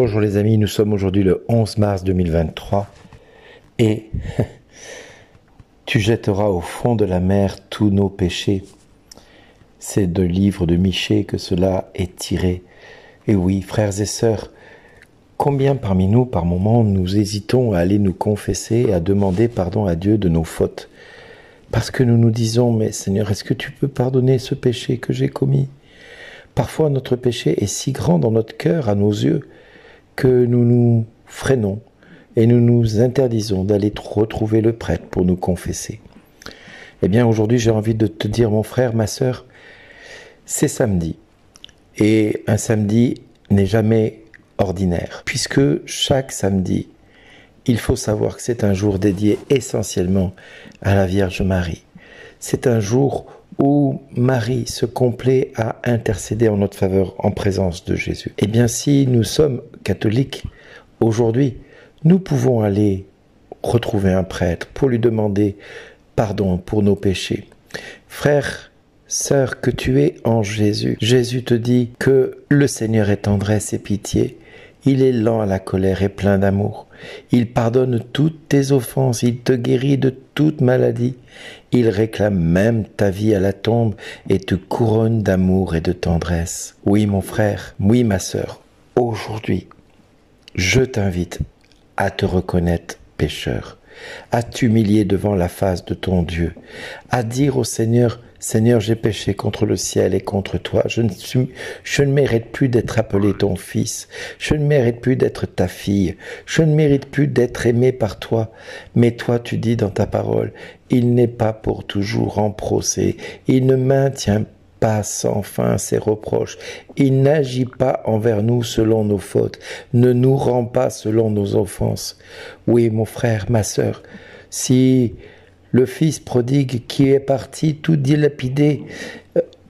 Bonjour les amis, nous sommes aujourd'hui le 11 mars 2023 et tu jetteras au fond de la mer tous nos péchés. C'est de livre de Michée que cela est tiré. Et oui, frères et sœurs, combien parmi nous, par moments, nous hésitons à aller nous confesser et à demander pardon à Dieu de nos fautes. Parce que nous nous disons, mais Seigneur, est-ce que tu peux pardonner ce péché que j'ai commis ? Parfois, notre péché est si grand dans notre cœur, à nos yeux, que nous nous freinons et nous nous interdisons d'aller retrouver le prêtre pour nous confesser. Eh bien, aujourd'hui, j'ai envie de te dire, mon frère, ma sœur, c'est samedi. Et un samedi n'est jamais ordinaire, puisque chaque samedi, il faut savoir que c'est un jour dédié essentiellement à la Vierge Marie. C'est un jour où Marie se complaît à intercéder en notre faveur en présence de Jésus. Eh bien, si nous sommes catholiques, aujourd'hui, nous pouvons aller retrouver un prêtre pour lui demander pardon pour nos péchés. Frère, sœur, que tu es en Jésus. Jésus te dit que le Seigneur est tendresse et pitié. Il est lent à la colère et plein d'amour. Il pardonne toutes tes offenses, il te guérit de toute maladie. Il réclame même ta vie à la tombe et te couronne d'amour et de tendresse. Oui, mon frère, oui, ma sœur, aujourd'hui, je t'invite à te reconnaître pécheur, à t'humilier devant la face de ton Dieu, à dire au Seigneur, Seigneur, j'ai péché contre le ciel et contre toi. Je ne mérite plus d'être appelé ton fils. Je ne mérite plus d'être ta fille. Je ne mérite plus d'être aimé par toi. Mais toi, tu dis dans ta parole, il n'est pas pour toujours en procès. Il ne maintient pas sans fin ses reproches. Il n'agit pas envers nous selon nos fautes. Ne nous rend pas selon nos offenses. Oui, mon frère, ma sœur, si le fils prodigue qui est parti tout dilapidé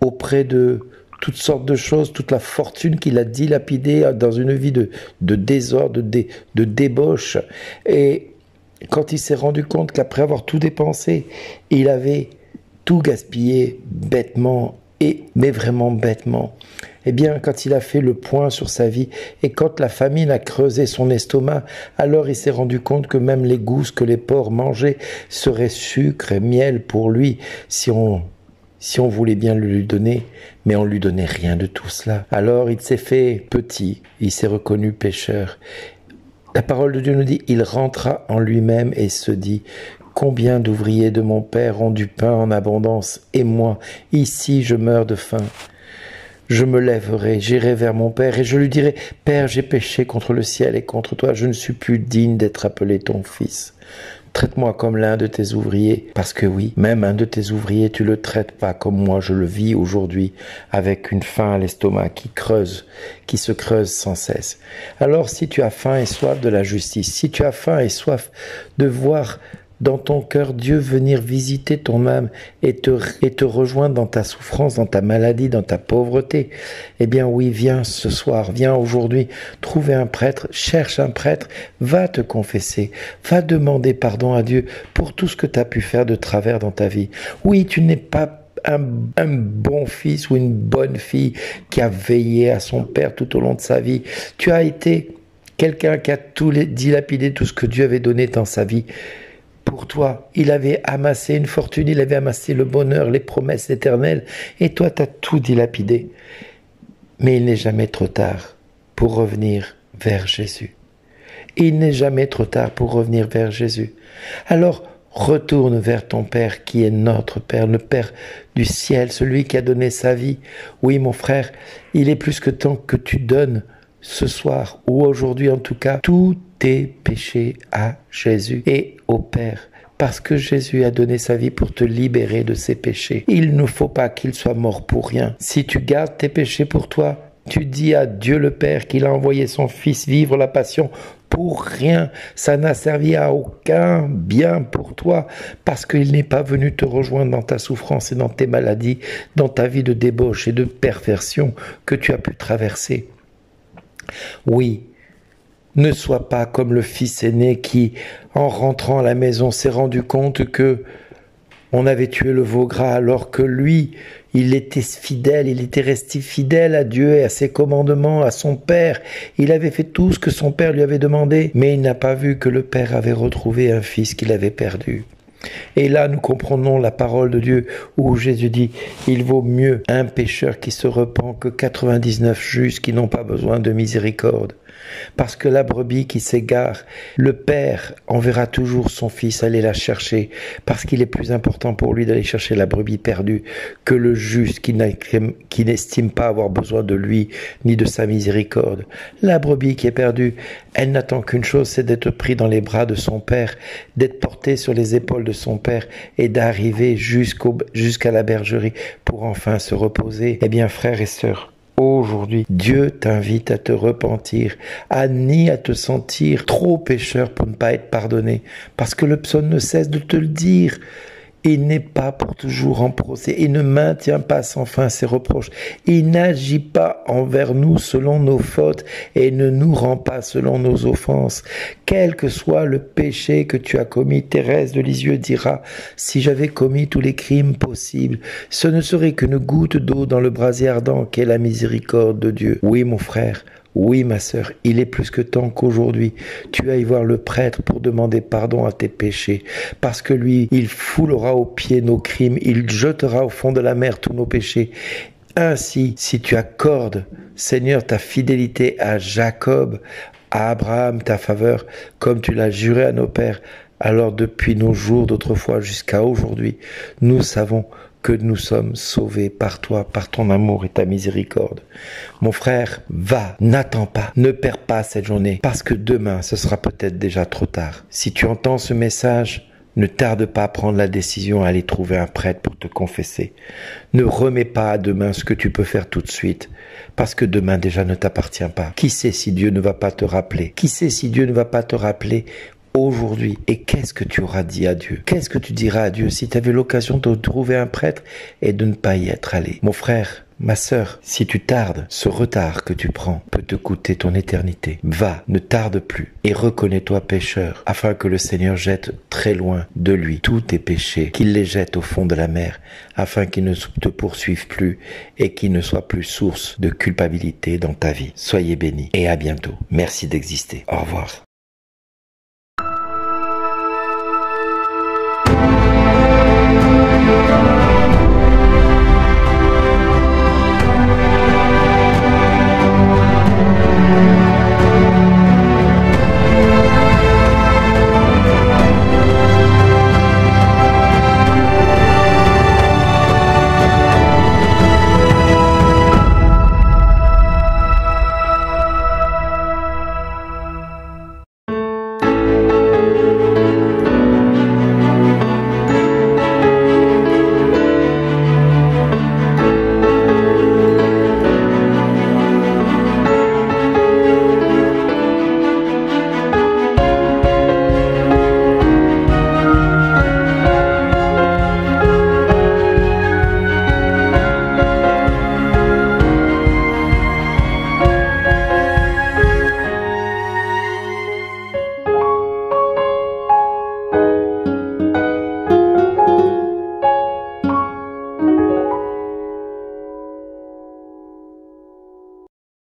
auprès de toutes sortes de choses, toute la fortune qu'il a dilapidée dans une vie de désordre, de débauche. Et quand il s'est rendu compte qu'après avoir tout dépensé, il avait tout gaspillé bêtement, mais vraiment bêtement. Eh bien, quand il a fait le point sur sa vie et quand la famine a creusé son estomac, alors il s'est rendu compte que même les gousses que les porcs mangeaient seraient sucre et miel pour lui si on voulait bien le lui donner, mais on lui donnait rien de tout cela. Alors il s'est fait petit, il s'est reconnu pécheur. La parole de Dieu nous dit, il rentra en lui-même et se dit, combien d'ouvriers de mon père ont du pain en abondance, et moi, ici, je meurs de faim. Je me lèverai, j'irai vers mon père, et je lui dirai, Père, j'ai péché contre le ciel et contre toi, je ne suis plus digne d'être appelé ton fils. Traite-moi comme l'un de tes ouvriers, parce que oui, même un de tes ouvriers, tu le traites pas comme moi je le vis aujourd'hui, avec une faim à l'estomac qui se creuse sans cesse. Alors si tu as faim et soif de la justice, si tu as faim et soif de voir dans ton cœur Dieu venir visiter ton âme et te rejoindre dans ta souffrance, dans ta maladie, dans ta pauvreté, eh bien oui, viens ce soir, viens aujourd'hui, trouver un prêtre, cherche un prêtre, va te confesser, va demander pardon à Dieu pour tout ce que tu as pu faire de travers dans ta vie. Oui, tu n'es pas un bon fils ou une bonne fille qui a veillé à son père tout au long de sa vie. Tu as été quelqu'un qui a dilapidé tout ce que Dieu avait donné dans sa vie. Pour toi, il avait amassé une fortune, il avait amassé le bonheur, les promesses éternelles, et toi, tu as tout dilapidé. Mais il n'est jamais trop tard pour revenir vers Jésus. Il n'est jamais trop tard pour revenir vers Jésus. Alors, retourne vers ton Père qui est notre Père, le Père du ciel, celui qui a donné sa vie. Oui, mon frère, il est plus que temps que tu donnes ce soir, ou aujourd'hui en tout cas, tous tes péchés à Jésus et au Père. Parce que Jésus a donné sa vie pour te libérer de ses péchés. Il ne faut pas qu'il soit mort pour rien. Si tu gardes tes péchés pour toi, tu dis à Dieu le Père qu'il a envoyé son Fils vivre la passion pour rien. Ça n'a servi à aucun bien pour toi parce qu'il n'est pas venu te rejoindre dans ta souffrance et dans tes maladies, dans ta vie de débauche et de perversion que tu as pu traverser. Oui, ne sois pas comme le fils aîné qui, en rentrant à la maison, s'est rendu compte que On avait tué le veau gras alors que lui, il était fidèle, il était resté fidèle à Dieu et à ses commandements, à son Père. Il avait fait tout ce que son Père lui avait demandé, mais il n'a pas vu que le Père avait retrouvé un fils qu'il avait perdu. Et là, nous comprenons la parole de Dieu où Jésus dit « Il vaut mieux un pécheur qui se repent que 99 justes qui n'ont pas besoin de miséricorde. » Parce que la brebis qui s'égare, le Père enverra toujours son Fils aller la chercher, parce qu'il est plus important pour lui d'aller chercher la brebis perdue que le juste qui n'estime pas avoir besoin de lui ni de sa miséricorde. La brebis qui est perdue, elle n'attend qu'une chose, c'est d'être pris dans les bras de son Père, d'être porté sur les épaules de son Père et d'arriver jusqu'à la bergerie pour enfin se reposer. Eh bien, frères et sœurs, aujourd'hui, Dieu t'invite à te repentir, ni à te sentir trop pécheur pour ne pas être pardonné, parce que le psaume ne cesse de te le dire. Il n'est pas pour toujours en procès, il ne maintient pas sans fin ses reproches, il n'agit pas envers nous selon nos fautes et ne nous rend pas selon nos offenses. Quel que soit le péché que tu as commis, Thérèse de Lisieux dira « Si j'avais commis tous les crimes possibles, ce ne serait qu'une goutte d'eau dans le brasier ardent qu'est la miséricorde de Dieu. » Oui, mon frère, oui, ma sœur, il est plus que temps qu'aujourd'hui, tu ailles voir le prêtre pour demander pardon à tes péchés, parce que lui, il foulera aux pieds nos crimes, il jettera au fond de la mer tous nos péchés. Ainsi, si tu accordes, Seigneur, ta fidélité à Jacob, à Abraham, ta faveur, comme tu l'as juré à nos pères, alors depuis nos jours d'autrefois jusqu'à aujourd'hui, nous savons que nous sommes sauvés par toi, par ton amour et ta miséricorde. Mon frère, va, n'attends pas, ne perds pas cette journée, parce que demain, ce sera peut-être déjà trop tard. Si tu entends ce message, ne tarde pas à prendre la décision à aller trouver un prêtre pour te confesser. Ne remets pas à demain ce que tu peux faire tout de suite, parce que demain déjà ne t'appartient pas. Qui sait si Dieu ne va pas te rappeler? Qui sait si Dieu ne va pas te rappeler aujourd'hui? Et qu'est-ce que tu auras dit à Dieu? Qu'est-ce que tu diras à Dieu si tu avais l'occasion de trouver un prêtre et de ne pas y être allé? Mon frère, ma sœur, si tu tardes, ce retard que tu prends peut te coûter ton éternité. Va, ne tarde plus et reconnais-toi pécheur, afin que le Seigneur jette très loin de lui tous tes péchés, qu'il les jette au fond de la mer, afin qu'ils ne te poursuivent plus et qu'ils ne soient plus source de culpabilité dans ta vie. Soyez bénis et à bientôt. Merci d'exister. Au revoir.